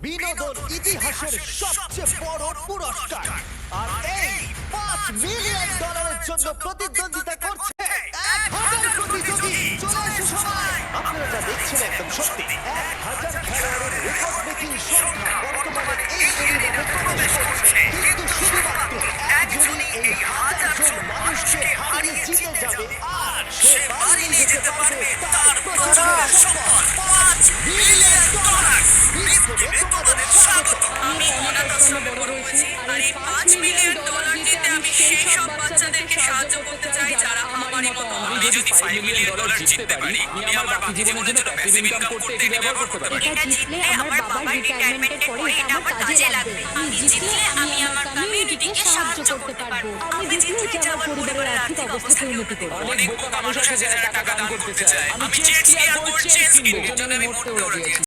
বিনোদন ইতিহাসের সবচেয়ে বড় পুরস্কার আর এই $5 মিলিয়ন জন্য প্রতিদ্বন্দ্বিতা করছে 1,000 প্রতিযোগী। চলে আসে সবাই। আপনারা যা দেখছেন একদম সত্যি। 1,000 খেলোয়াড়ের রেকর্ড ব্রেকিং সংখ্যা বর্তমানে এই এরিনাতে প্রবেশ করছে। কিন্তু শুধুমাত্র একজনই এই 1,000 জন মানুষকে হারিয়ে জিতে যাবে আর সে বাড়ি নিয়ে যেতে পারবে তার প্রথম সম্পদ $5 মিলিয়ন। তোমাদের স্বাগত। আমি অনাথ আশ্রমে বড় হয়েছি আর এই $5 মিলিয়ন জিতে আমি সেই সব বাচ্চাদেরকে সাহায্য করতে চাই যারা আমারই মতো। আমি যদি $5 মিলিয়ন জিততে পারি আমি আমার বাকি জীবনের জন্য প্যাসিভ ইনকাম করতে এটি ব্যবহার করতে পারি। এটা জিতলে আমার বাবার রিটায়ারমেন্টের পরে এটা আমার কাজে লাগবে। আমি জিতলে আমি আমার কমিউনিটিকে সাহায্য করতে পারবো। আমি জিতলে এটা আমার পরিবারের আর্থিক অবস্থাকে উন্নতি করবে। অনেক বোকা মানুষ আছে যারা টাকা দান করতে চায়। আমি চেস কি আর গোল্ড চেস কিনবো। এর জন্য আমি মরতেও রাজি আছি।